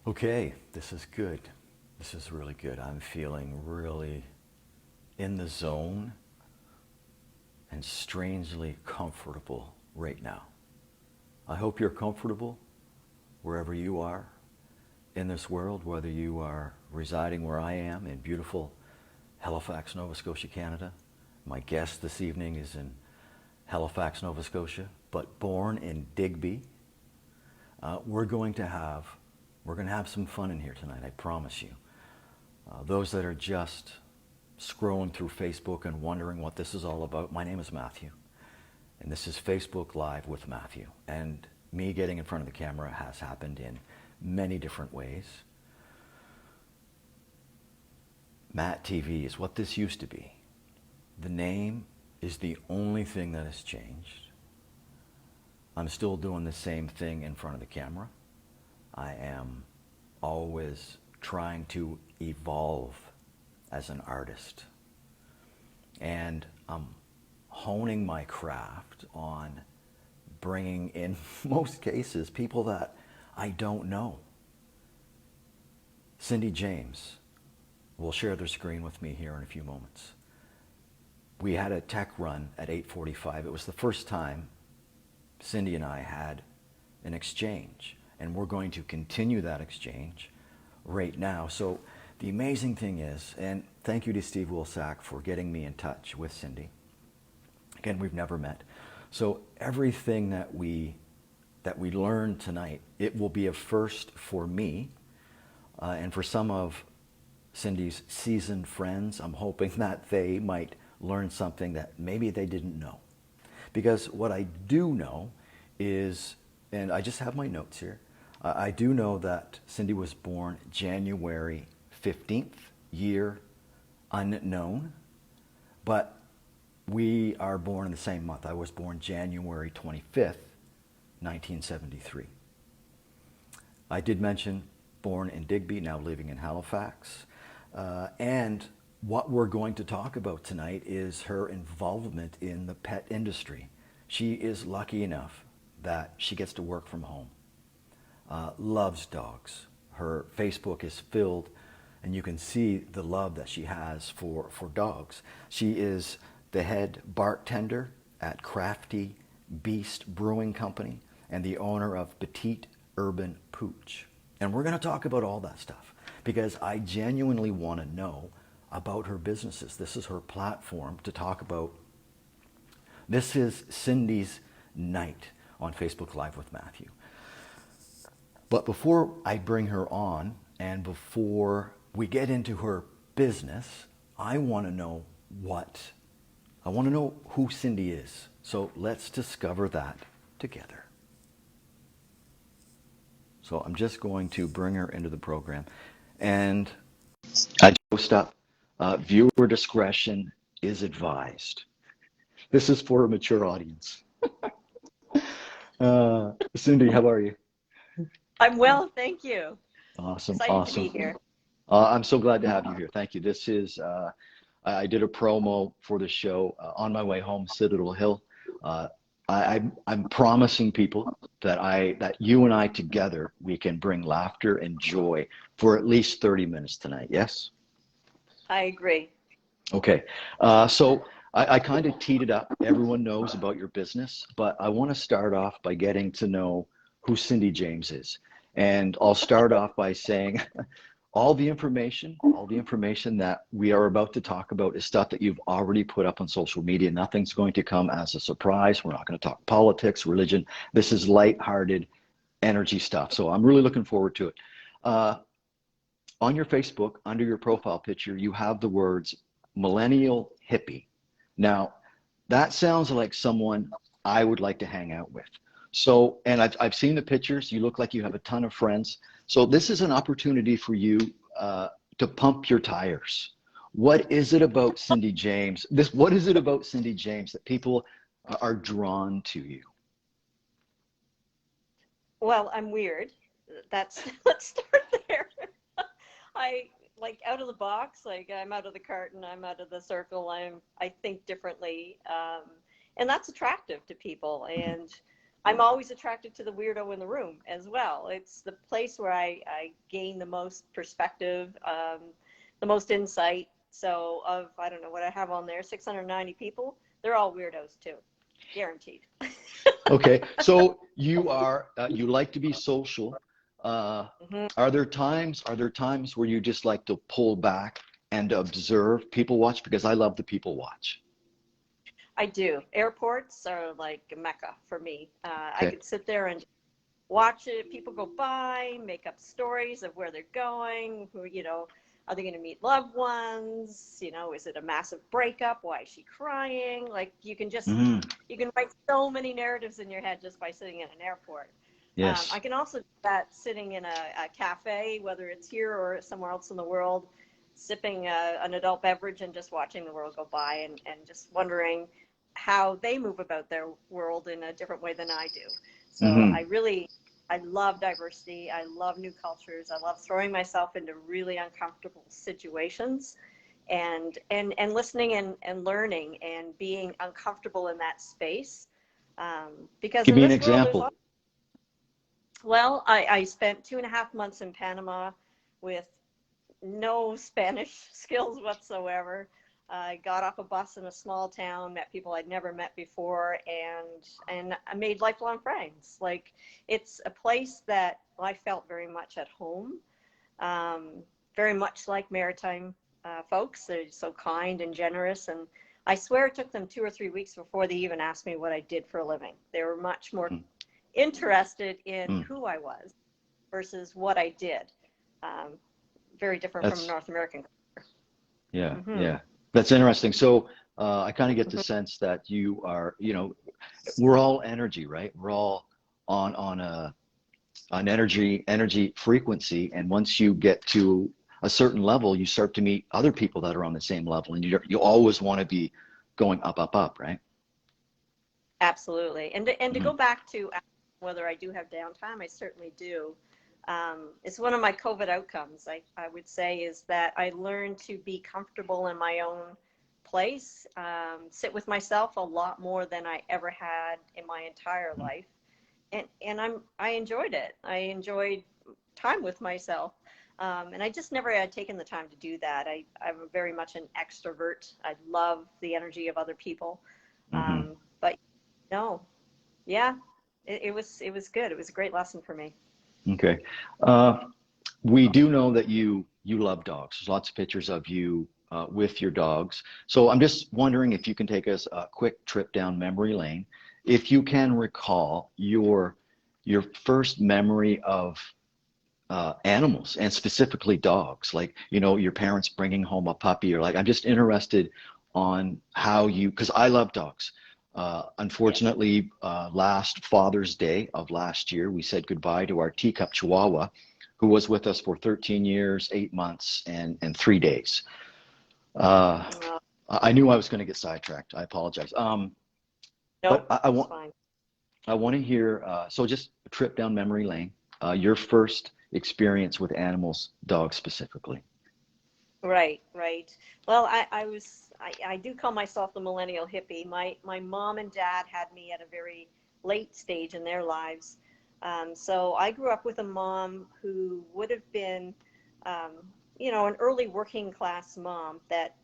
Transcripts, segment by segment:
Okay, this is good. This is really good. I'm feeling really in the zone and strangely comfortable right now. I hope you're comfortable wherever you are in this world, whether you are residing where I am in beautiful Halifax, Nova Scotia, Canada. My guest this evening is in Halifax, Nova Scotia, but born in Digby. We're going to have some fun in here tonight, I promise you. Those that are just scrolling through Facebook and wondering what this is all about, my name is Matthew, and this is Facebook Live with Matthew. And me getting in front of the camera has happened in many different ways. Matt TV is what this used to be. The name is the only thing that has changed. I'm still doing the same thing in front of the camera. I am always trying to evolve as an artist. And I'm honing my craft on bringing in, most cases, people that I don't know. Cindy James will share their screen with me here in a few moments. We had a tech run at 8:45. It was the first time Cindy and I had an exchange, and we're going to continue that exchange right now. So the amazing thing is, and thank you to Steve Wilsack for getting me in touch with Cindy. Again, we've never met. So everything that we learn tonight, it will be a first for me, and for some of Cindy's seasoned friends, I'm hoping that they might learn something that maybe they didn't know. Because what I do know is, and I just have my notes here, I do know that Cindy was born January 15th, year unknown, but we are born in the same month. I was born January 25th, 1973. I did mention born in Digby, now living in Halifax. And what we're going to talk about tonight is her involvement in the pet industry. She is lucky enough that she gets to work from home. Loves dogs. Her Facebook is filled, and you can see the love that she has for dogs. She is the head bartender at Crafty Beast Brewing Company and the owner of Petite Urban Pooch. And we're going to talk about all that stuff because I genuinely want to know about her businesses. This is her platform to talk about. This is Cindy's night on Facebook Live with Matthew. But before I bring her on and before we get into her business, I want to know who Cindy is. So let's discover that together. So I'm just going to bring her into the program. And I post up, viewer discretion is advised. This is for a mature audience. Cindy, how are you? I'm well, thank you. Awesome, Excited awesome. to be here. I'm so glad to have you here. Thank you. This is, I did a promo for the show on my way home, Citadel Hill. I'm promising people that you and I together, we can bring laughter and joy for at least 30 minutes tonight. Yes? I agree. Okay. So I kind of teed it up. Everyone knows about your business, but I want to start off by getting to know who Cindy James is. And I'll start off by saying all the information that we are about to talk about is stuff that you've already put up on social media. Nothing's going to come as a surprise. We're not going to talk politics, religion. This is lighthearted energy stuff. So I'm really looking forward to it. On your Facebook, under your profile picture, you have the words millennial hippie. Now, that sounds like someone I would like to hang out with. So, and I've seen the pictures. You look like you have a ton of friends. So this is an opportunity for you to pump your tires. What is it about Cindy James? What is it about Cindy James that people are drawn to you? Well, I'm weird. Let's start there. I like out of the box, like I'm out of the carton, I'm out of the circle, I think differently. And that's attractive to people. And I'm always attracted to the weirdo in the room as well. It's the place where I gain the most perspective, the most insight. So I don't know what I have on there, 690 people, they're all weirdos too, guaranteed. Okay, so you like to be social. Hmm. Are there times where you just like to pull back and observe, people watch? Because I love the people watch. I do. Airports are like a mecca for me. I Okay. could sit there and watch it. People go by, make up stories of where they're going, who, are they going to meet loved ones? Is it a massive breakup? Why is she crying? Like Mm, you can write so many narratives in your head just by sitting in an airport. I yes. can also do that sitting in a cafe, whether it's here or somewhere else in the world, sipping an adult beverage and just watching the world go by and just wondering how they move about their world in a different way than I do. So Hmm. I love diversity. I love new cultures. I love throwing myself into really uncomfortable situations and listening and learning and being uncomfortable in that space. Because Give in me an this world, example. well, I spent 2.5 months in Panama with no Spanish skills whatsoever. I got off a bus in a small town, met people I'd never met before, and I made lifelong friends. Like, it's a place that I felt very much at home, very much like maritime folks. They're so kind and generous, and I swear it took them 2 or 3 weeks before they even asked me what I did for a living. They were much more Mm, interested in mm. who I was versus what I did. Um, Very different from That's North American culture. Yeah, Hmm. yeah. That's interesting. So I kind of get the Hmm. sense that we're all energy, right? We're all on an energy frequency, and once you get to a certain level, you start to meet other people that are on the same level, and you always want to be going up, up, up, right? Absolutely. And to Hmm. go back to whether I do have downtime, I certainly do. It's one of my COVID outcomes, I would say, is that I learned to be comfortable in my own place, sit with myself a lot more than I ever had in my entire life. And I enjoyed it. I enjoyed time with myself. And I just never had taken the time to do that. I'm very much an extrovert. I love the energy of other people. Hmm. But no, yeah, it was good. It was a great lesson for me. Okay. Uh, we do know that you love dogs. There's lots of pictures of you with your dogs. So I'm just wondering if you can take us a quick trip down memory lane. If you can recall your first memory of animals and specifically dogs, like your parents bringing home a puppy, or like I'm just interested on how you, because I love dogs. Yeah. Unfortunately, last Father's Day of last year, we said goodbye to our teacup Chihuahua, who was with us for 13 years, 8 months, and 3 days. Uh, Uh, I knew I was going to get sidetracked. I apologize. But nope, I it's want fine. I want to hear. So just a trip down memory lane. Your first experience with animals, dogs specifically. Right, right. Well, I do call myself the millennial hippie. My mom and dad had me at a very late stage in their lives. So I grew up with a mom who would have been, an early working class mom that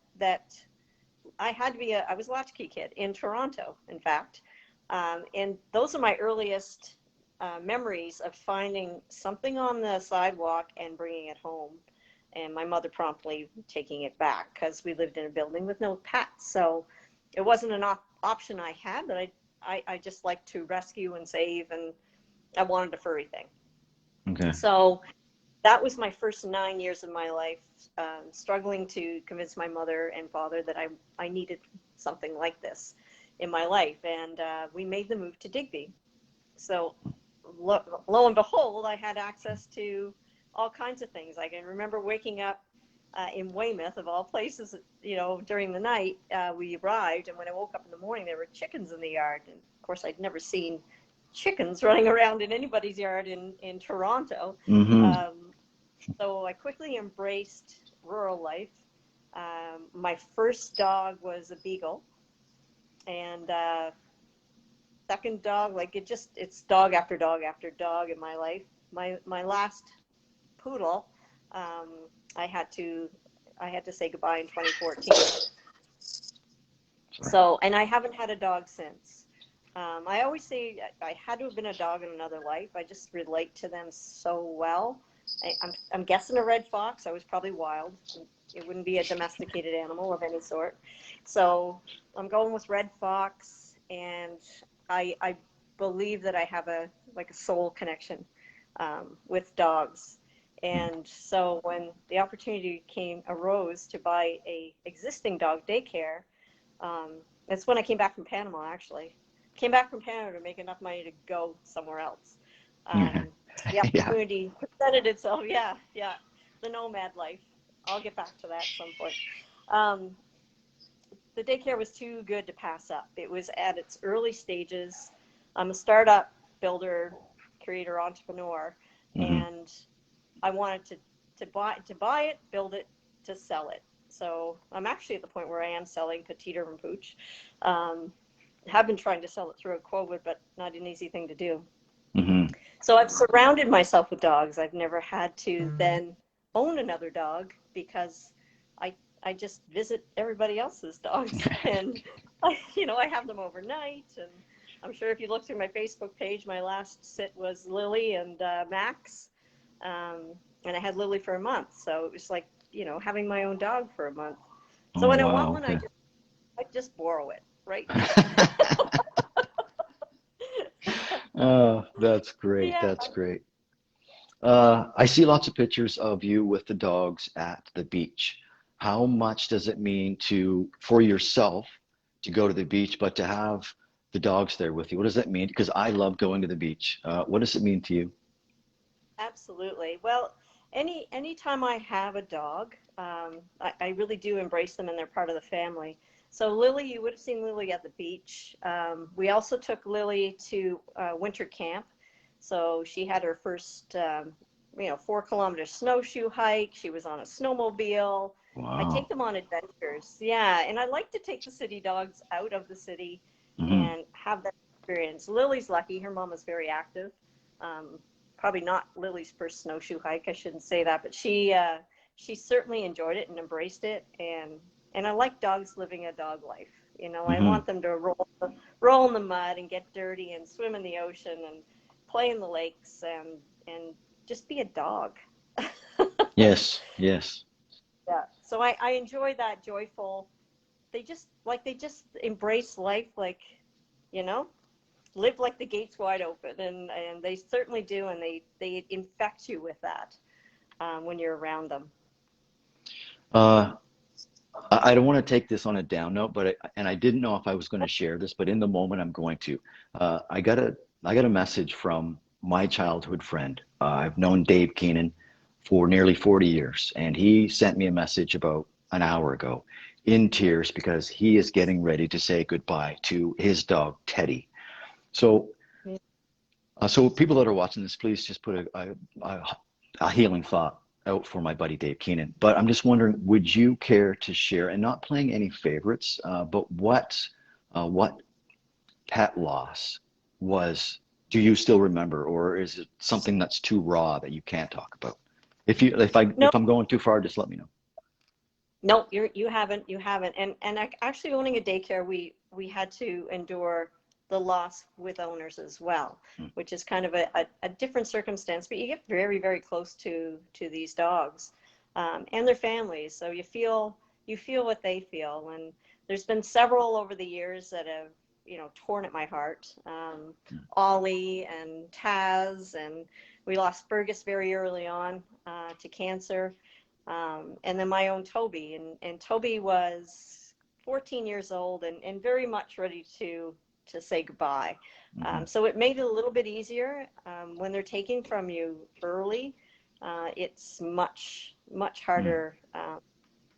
I was a latchkey kid in Toronto, in fact. And those are my earliest memories of finding something on the sidewalk and bringing it home. And my mother promptly taking it back because we lived in a building with no pets. So it wasn't an option I had, but I just like to rescue and save, and I wanted a furry thing. Okay. So that was my first 9 years of my life, struggling to convince my mother and father that I needed something like this in my life. And we made the move to Digby. So lo and behold, I had access to all kinds of things. I can remember waking up in Weymouth, of all places, during the night. We arrived, and when I woke up in the morning, there were chickens in the yard. And of course, I'd never seen chickens running around in anybody's yard in Toronto. Mm-hmm. Um, so I quickly embraced rural life. My first dog was a beagle, and second dog. Like it's dog after dog after dog in my life. My last poodle, I had to say goodbye in 2014. Sorry. So, and I haven't had a dog since. I always say I had to have been a dog in another life. I just relate to them so well. I'm guessing a red fox. I was probably wild. It wouldn't be a domesticated animal of any sort. So I'm going with red fox, and I believe that I have a soul connection with dogs. And so when the opportunity arose to buy a existing dog daycare, that's when I came back from Panama, actually. Came back from Canada to make enough money to go somewhere else. The opportunity presented itself. Yeah. The nomad life. I'll get back to that at some point. The daycare was too good to pass up. It was at its early stages. I'm a startup builder, creator, entrepreneur, and I wanted to buy it, build it, to sell it. So I'm actually at the point where I am selling Petite Urban Pooch. Have been trying to sell it through COVID, but not an easy thing to do. So I've surrounded myself with dogs. I've never had to then own another dog because I just visit everybody else's dogs, and I have them overnight. And I'm sure if you look through my Facebook page, my last sit was Lily and Max, and I had Lily for a month. So it was like having my own dog for a month. So when I want one, I just borrow it, right? Oh, that's great. Yeah. That's great. I see lots of pictures of you with the dogs at the beach. How much does it mean for yourself to go to the beach, but to have the dogs there with you? What does that mean? Because I love going to the beach. What does it mean to you? Absolutely. Well, anytime I have a dog, I really do embrace them, and they're part of the family. So Lily, you would have seen Lily at the beach. We also took Lily to winter camp. So she had her first, 4-kilometer snowshoe hike. She was on a snowmobile. Wow. I take them on adventures. Yeah. And I like to take the city dogs out of the city and have that experience. Lily's lucky. Her mom is very active. Probably not Lily's first snowshoe hike. I shouldn't say that, but she certainly enjoyed it and embraced it. And I like dogs living a dog life. I want them to roll in the mud and get dirty and swim in the ocean and play in the lakes and just be a dog. Yes. Yeah. So I enjoy that joyful. They just embrace life, live like the gates wide open, and they certainly do, and they infect you with that when you're around them. I don't want to take this on a down note, but I didn't know if I was going to share this, but in the moment I'm going to. I got a message from my childhood friend. I've known Dave Keenan for nearly 40 years, and he sent me a message about an hour ago in tears because he is getting ready to say goodbye to his dog, Teddy. So people that are watching this, please just put a healing thought out for my buddy Dave Keenan. But I'm just wondering, would you care to share, and not playing any favorites, but what pet loss do you still remember, or is it something that's too raw that you can't talk about? If I'm going too far, just let me know. No, you haven't. And actually owning a daycare, we had to endure the loss with owners as well, which is kind of a different circumstance, but you get very, very close to these dogs and their families. So you feel what they feel. And there's been several over the years that have, torn at my heart. Ollie and Taz, and we lost Fergus very early on to cancer. And then my own Toby, and Toby was 14 years old and very much ready to say goodbye. So it made it a little bit easier. When they're taking from you early, it's much, much harder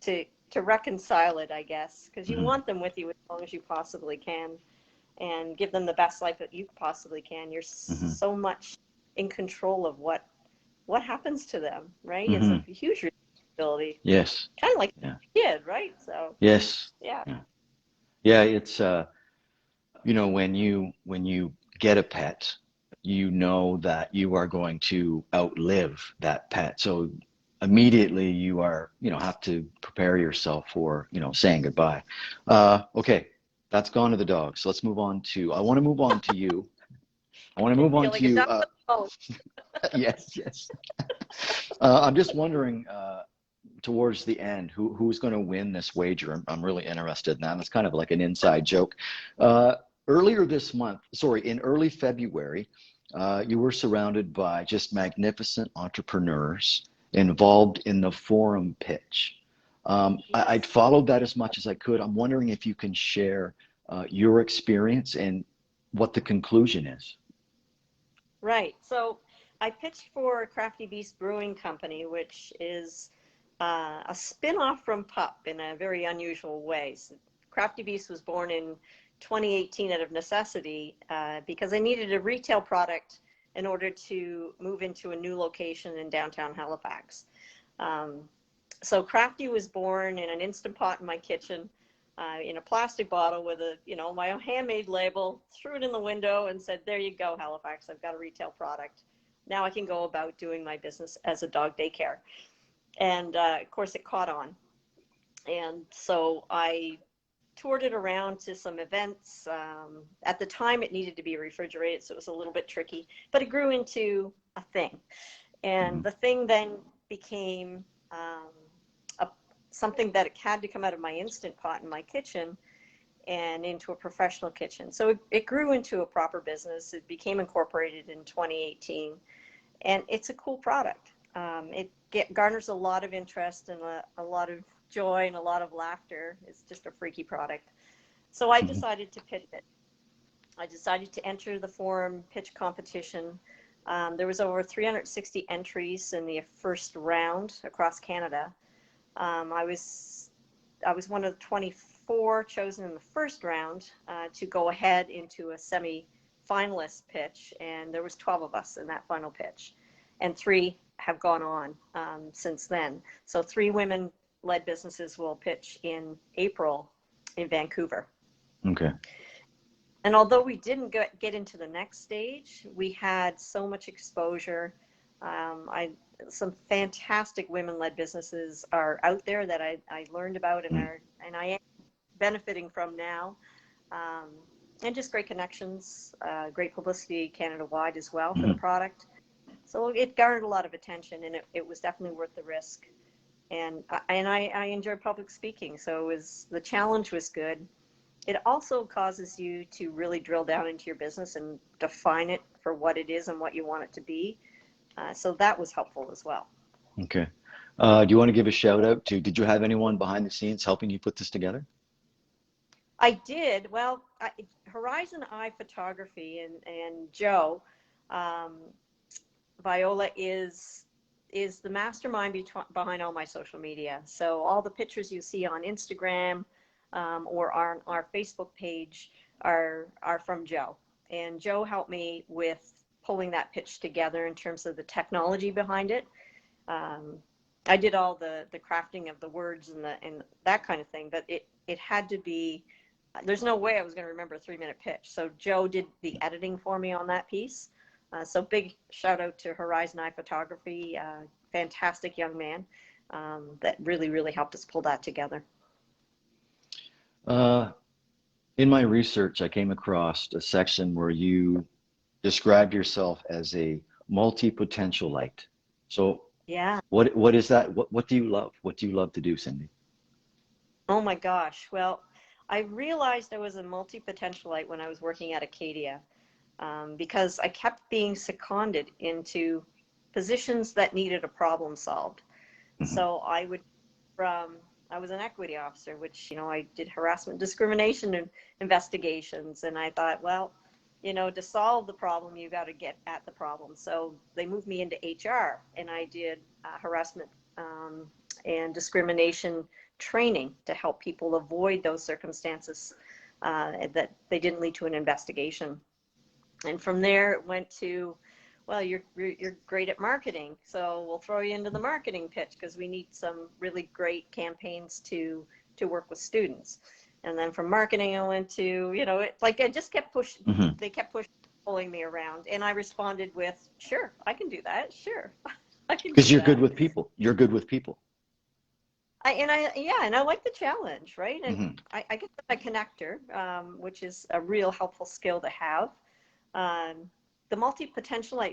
to reconcile it, I guess, because you want them with you as long as you possibly can and give them the best life that you possibly can. You're so much in control of what happens to them, right? It's a huge responsibility. Yes. Kind of like a kid, right? So yes. yeah. Yeah, it's when you get a pet, you know that you are going to outlive that pet. So immediately you are, have to prepare yourself for, saying goodbye. Okay, that's gone to the dog. So let's move on to, I want to move on to you. I want to move on Feel to like a you. duck with a bone. Yes, yes. I'm just wondering, towards the end, who's going to win this wager? I'm really interested in that. It's kind of like an inside joke. Earlier this month, sorry, in early February, you were surrounded by just magnificent entrepreneurs involved in the forum pitch. I'd Yes. followed that as much as I could. I'm wondering if you can share your experience and what the conclusion is. Right. So I pitched for Crafty Beast Brewing Company, which is a spin-off from Pup in a very unusual way. So Crafty Beast was born in 2018 out of necessity because I needed a retail product in order to move into a new location in downtown Halifax. Um, so Crafty was born in an Instant Pot in my kitchen, in a plastic bottle with my handmade label, threw it in the window and said, there you go, Halifax, I've got a retail product. Now I can go about doing my business as a dog daycare. And of course it caught on. And so I toured it around to some events. At the time it needed to be refrigerated, so it was a little bit tricky, but it grew into a thing. And Mhm. the thing then became something that had to come out of my Instant Pot in my kitchen and into a professional kitchen. So it grew into a proper business. It became incorporated in 2018, and it's a cool product. It garners a lot of interest and a lot of joy and a lot of laughter. It's just a freaky product. So I Mhm. decided to pitch it. I decided to enter the forum pitch competition. There was over 360 entries in the first round across Canada. I was one of the 24 chosen in the first round to go ahead into a semi-finalist pitch, and there was 12 of us in that final pitch, and 3 have gone on since then. So 3 women-led businesses will pitch in April in Vancouver. Okay. And although we didn't get into the next stage, we had so much exposure. Some fantastic women-led businesses are out there that I learned about and I am benefiting from now. And just great connections, great publicity Canada-wide as well for the Mhm. product. So it garnered a lot of attention, and it was definitely worth the risk. And I enjoy public speaking, so the challenge was good. It also causes you to really drill down into your business and define it for what it is and what you want it to be. So that was helpful as well. Okay. Do you want to give a shout out to, did you have anyone behind the scenes helping you put this together? I did. Well, Horizon Eye Photography and Joe, um, Viola is the mastermind behind all my social media. So all the pictures you see on Instagram or on our Facebook page are from Joe. And Joe helped me with pulling that pitch together in terms of the technology behind it. I did all the crafting of the words and that kind of thing, but it had to be. There's no way I was going to remember a 3-minute pitch. So Joe did the editing for me on that piece. So big shout out to Horizon Eye Photography, fantastic young man that really helped us pull that together. Uh, in my research, I came across a section where you described yourself as a multi-potentialite. So Yeah. what is that? What do you love? What do you love to do, Cindy? Oh my gosh. Well, I realized I was a multi-potentialite when I was working at Acadia because I kept being seconded into positions that needed a problem solved. Hmm. So I was an equity officer, which, I did harassment, discrimination and investigations. And I thought, well, to solve the problem, you got to get at the problem. So they moved me into HR and I did harassment and discrimination training to help people avoid those circumstances that they didn't lead to an investigation. And from there it went to, well, you're great at marketing, so we'll throw you into the marketing pitch because we need some really great campaigns to work with students. And then from marketing, I went to, it's like I just kept pushing, Mm-hmm. they kept pushing, pulling me around. And I responded with, sure, I can do that. Sure, I can Because do you're that. good with people. You're good with people. And I like the challenge, right? And Mm-hmm. I guess I'm a connector, which is a real helpful skill to have. The multi-potential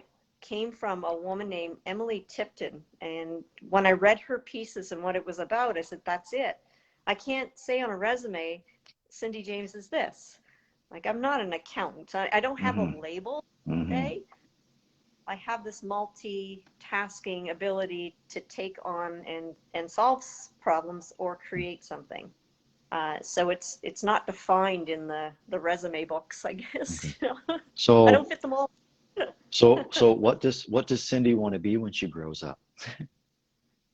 came from a woman named Emily Tipton. And when I read her pieces and what it was about, I said, that's it. I can't say on a resume, Cindy James is this. Like, I'm not an accountant. I don't have a Mm-hmm. label Mm-hmm. today. I have this multitasking ability to take on and solve problems or create something. So it's not defined in the resume books, I guess. Okay. I So don't fit them all. so what does Cindy want to be when she grows up?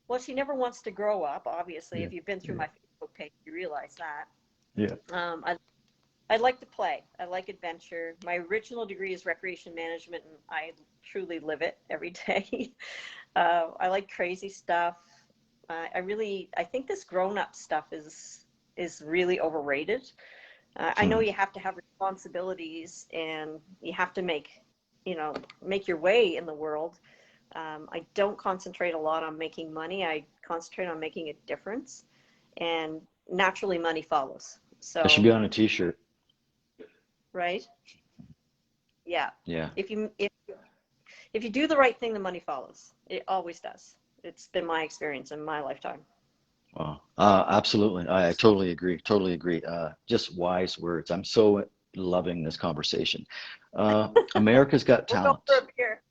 Well, she never wants to grow up. Obviously, Yeah. if you've been through Yeah. my Facebook page, you realize that. Yeah. I like to play. I like adventure. My original degree is recreation management, and I truly live it every day. I like crazy stuff. I think this grown-up stuff is really overrated. I know Hmm. you have to have responsibilities and you have to make your way in the world. I don't concentrate a lot on making money. I concentrate on making a difference, and naturally money follows. That should So, be on a t-shirt. right? Yeah. Yeah. If you do the right thing, the money follows. It always does. It's been my experience in my lifetime. Wow. Absolutely. I totally agree. Totally agree. Just wise words. I'm so loving this conversation. America's Got We'll go for Talent. a beer.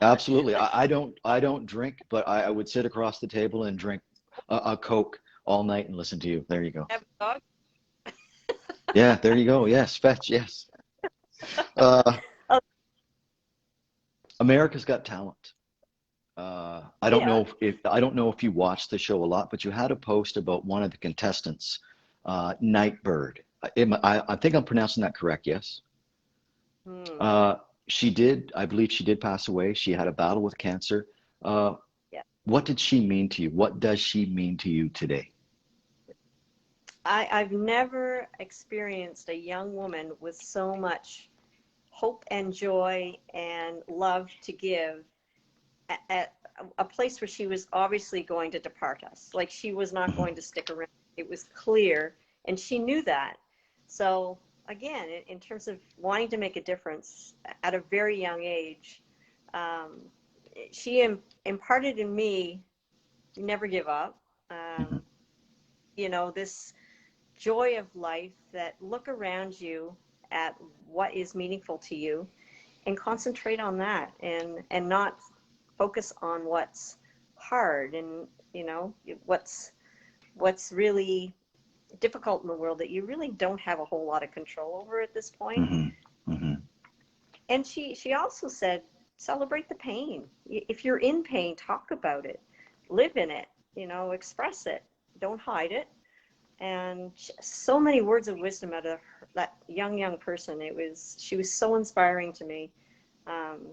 Absolutely. I don't drink, but I would sit across the table and drink a Coke all night and listen to you. There you go. Have a dog. Yeah, there you go. Yes, fetch. Yes. Uh, Oh, America's Got Talent. I don't yeah. know if you watched the show a lot, but you had a post about one of the contestants, Nightbird. I think I'm pronouncing that correct. Yes. Hmm. Uh, I believe she did pass away. She had a battle with cancer. Uh, Yeah. what did she mean to you? What does she mean to you today? I've never experienced a young woman with so much hope and joy and love to give at a place where she was obviously going to depart us. Like, she was not Mhm. going to stick around. It was clear, and she knew that. So again, in terms of wanting to make a difference at a very young age, um, she imparted in me, never give up. Mhm. This joy of life, that look around you at what is meaningful to you and concentrate on that, and not focus on what's hard and what's really difficult in the world that you really don't have a whole lot of control over at this point. Mhm. Mhm. And she also said, celebrate the pain. If you're in pain, talk about it, live in it, express it, don't hide it. And so many words of wisdom out of that young person. She was so inspiring to me. um,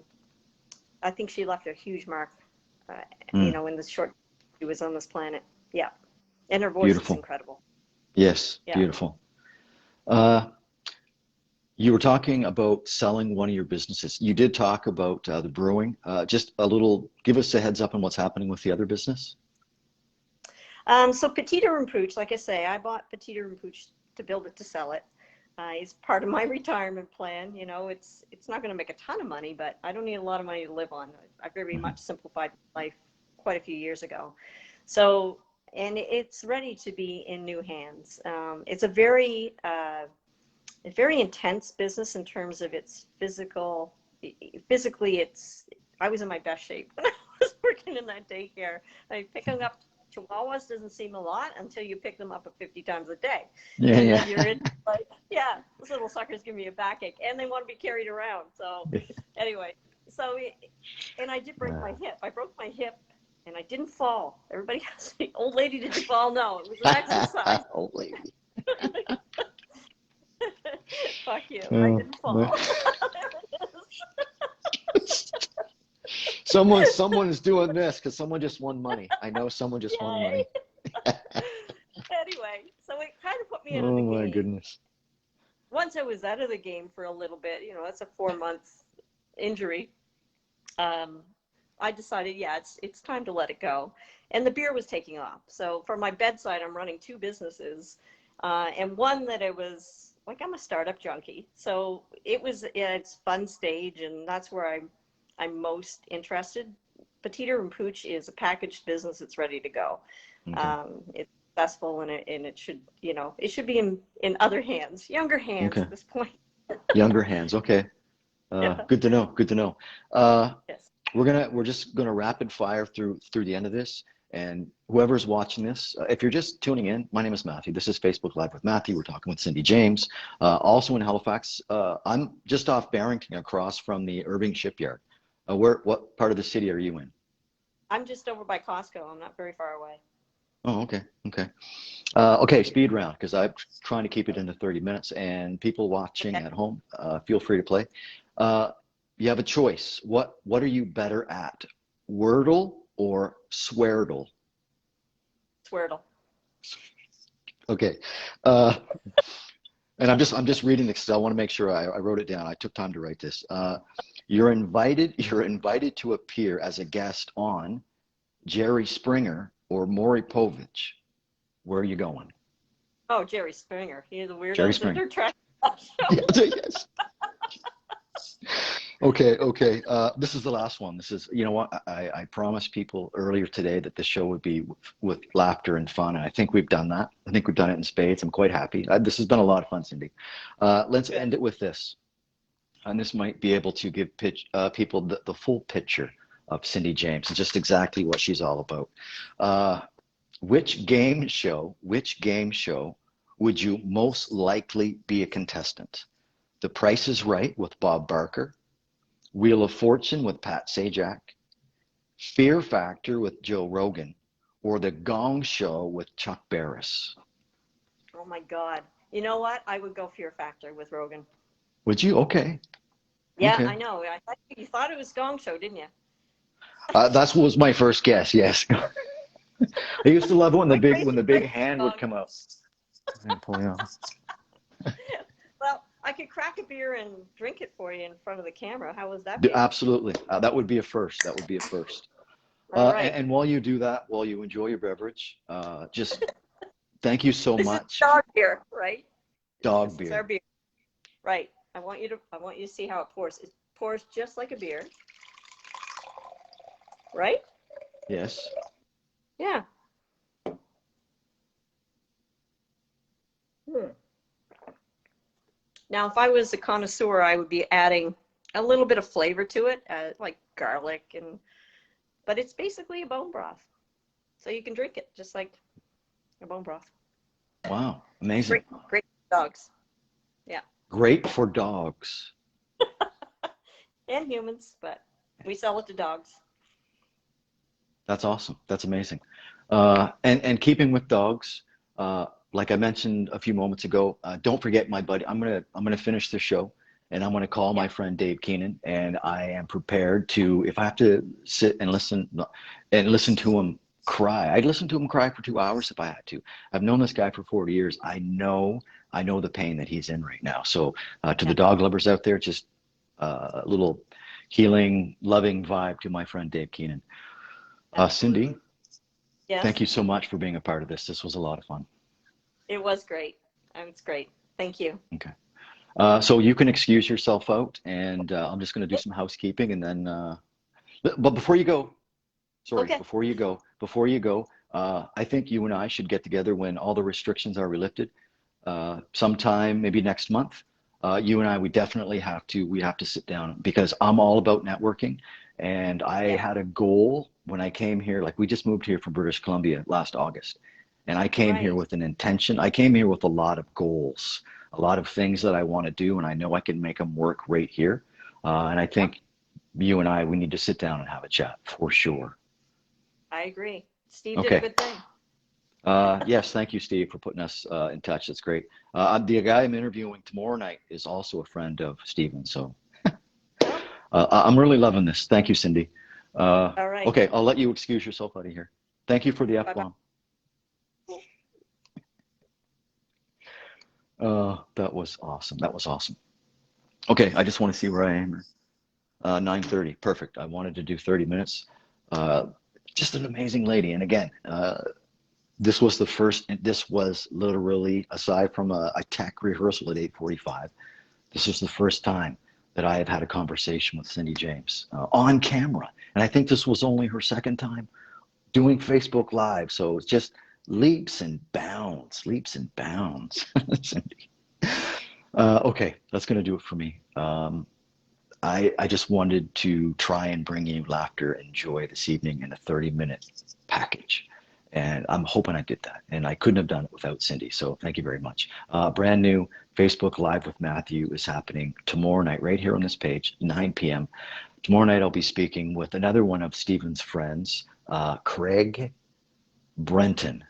I think she left a huge mark, uh, Mm. in the short she was on this planet. Yeah. And her voice is Beautiful. incredible. Yes, Yeah. beautiful. Uh, you were talking about selling one of your businesses. You did talk about the brewing. Just a little, give us a heads up on what's happening with the other business. So Petite Pup, like I say, I bought Petite Pup to build it to sell it. It's part of my retirement plan. It's not going to make a ton of money, but I don't need a lot of money to live on. I very Mhm. much simplified life quite a few years ago. So, and it's ready to be in new hands. It's a very intense business in terms of its physical. Physically, I was in my best shape when I was working in that daycare. Picking up Chihuahuas doesn't seem a lot until you pick them up 50 times a day. Yeah, And then you're yeah. in, like, yeah, those little suckers give me a backache and they want to be carried around. So anyway, and I did break my hip. I broke my hip and I didn't fall. Everybody asks me, old lady, did you fall? No, it was an exercise. Old lady. Fuck you. I Oh, didn't man. fall. Someone is doing this because someone just won money. I know someone just won Yay. money. Anyway, so it kind of put me out of the Oh my game. goodness. Once I was out of the game for a little bit, that's a 4-month injury. I decided, yeah, it's time to let it go. And the beer was taking off. So for my bedside, I'm running 2 businesses, and one that it was like, I'm a startup junkie. So it's fun stage, and that's where I'm most interested. Petite Pup is a packaged business that's ready to go. Okay. It's successful, and it should, it should be in other hands, younger hands Okay. at this point. Younger hands. Okay. Yeah. Good to know. Good to know. Yes. We're just gonna rapid fire through the end of this. And whoever's watching this, if you're just tuning in, my name is Matthew. This is Facebook Live with Matthew. We're talking with Cindy James, also in Halifax. I'm just off Barrington, across from the Irving Shipyard. What part of the city are you in? I'm just over by Costco. I'm not very far away. Oh, okay, okay. Okay, speed round, because I'm trying to keep it into 30 minutes. And people watching Okay. at home, feel free to play. You have a choice. What are you better at, Wordle or Sweardle? Swirtle. Okay. And I'm just reading this because I want to make sure I wrote it down. I took time to write this. You're invited to appear as a guest on Jerry Springer or Maury Povich. Where are you going? Oh, Jerry Springer. He's a weirdo. Jerry Springer. They're trash. Yes. Okay, okay. This is the last one. This is, you know what? I promised people earlier today that the show would be with laughter and fun, and I think we've done that. I think we've done it in spades. I'm quite happy. This has been a lot of fun, Cindy. Let's end it with this, and this might be able to give people the full picture of Cindy James and just exactly what she's all about. Which game show would you most likely be a contestant? The Price is Right with Bob Barker, Wheel of Fortune with Pat Sajak, Fear Factor with Joe Rogan, or The Gong Show with Chuck Barris? Oh my God. You know what? I would go Fear Factor with Rogan. Would you? Okay. Yeah, Okay. I know. You thought it was Gong Show, didn't you? That was my first guess. Yes. I used to love it when My the crazy big friend hand would Gong. come out. And pull you out. Well, I could crack a beer and drink it for you in front of the camera. How was that? Absolutely. That would be a first. That would be a first. All right. And while you do that, while you enjoy your beverage, just thank you so This much. is dog beer, right? Dog This beer. is our beer. Right. I want you to see how it pours. It pours just like a beer. Right? Yes. Yeah. Now, if I was a connoisseur, I would be adding a little bit of flavor to it, like garlic, but it's basically a bone broth. So you can drink it just like a bone broth. Wow. Amazing. Great dogs. Yeah. Great for dogs. And humans, but we sell it to dogs. That's awesome. That's amazing. And keeping with dogs, like I mentioned a few moments ago, don't forget my buddy. I'm gonna finish the show, and I'm gonna call my friend Dave Keenan, and I am prepared to, if I have to sit and listen to him cry. I'd listen to him cry for 2 hours if I had to. I've known this guy for 40 years. I know the pain that he's in right now. So to the dog lovers out there, just a little healing, loving vibe to my friend Dave Keenan. Cindy, Yes. thank you so much for being a part of this. This was a lot of fun. It was great. It's great. Thank you. Okay. So you can excuse yourself out, and I'm just going to do some housekeeping, and then. But before you go, before you go, I think you and I should get together when all the restrictions are lifted, sometime maybe next month. You and I, we definitely have to sit down, because I'm all about networking, and I had a goal when I came here. Like, we just moved here from British Columbia last August, and I came here with an intention. I came here with a lot of goals, a lot of things that I want to do, and I know I can make them work right here. And I think you and I, we need to sit down and have a chat for sure. I agree. Steve did a good thing. Yes, thank you, Steve, for putting us in touch. That's great. The guy I'm interviewing tomorrow night is also a friend of Steven, so I'm really loving this. Thank you, Cindy. All right. Okay, I'll let you excuse yourself out of here. Thank you for the F-bomb. That was awesome. That was awesome. Okay, I just want to see where I am. 9:30, perfect. I wanted to do 30 minutes. Uh, just an amazing lady. And again, this was literally, aside from a tech rehearsal at 8:45, this was the first time that I have had a conversation with Cindy James on camera. And I think this was only her second time doing Facebook Live. So it's just leaps and bounds, leaps and bounds. Cindy. Okay, that's going to do it for me. I just wanted to try and bring you laughter and joy this evening in a 30-minute package. And I'm hoping I did that. And I couldn't have done it without Cindy. So thank you very much. Brand new Facebook Live with Matthew is happening tomorrow night, right here on this page, 9 p.m. Tomorrow night, I'll be speaking with another one of Stephen's friends, Craig Brenton.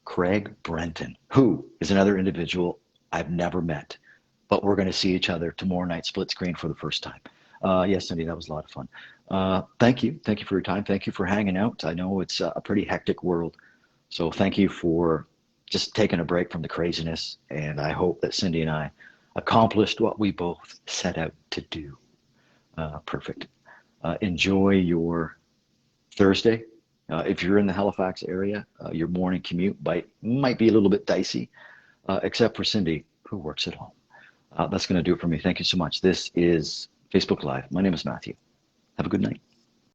Craig Brenton, who is another individual I've never met, but we're going to see each other tomorrow night, split screen for the first time. Yes, Cindy, that was a lot of fun. Thank you. Thank you for your time. Thank you for hanging out. I know it's a pretty hectic world. So thank you for just taking a break from the craziness. And I hope that Cindy and I accomplished what we both set out to do. Perfect. Enjoy your Thursday. If you're in the Halifax area, your morning commute might be a little bit dicey, except for Cindy, who works at home. That's going to do it for me. Thank you so much. This is Facebook Live. My name is Matthew. Have a good night.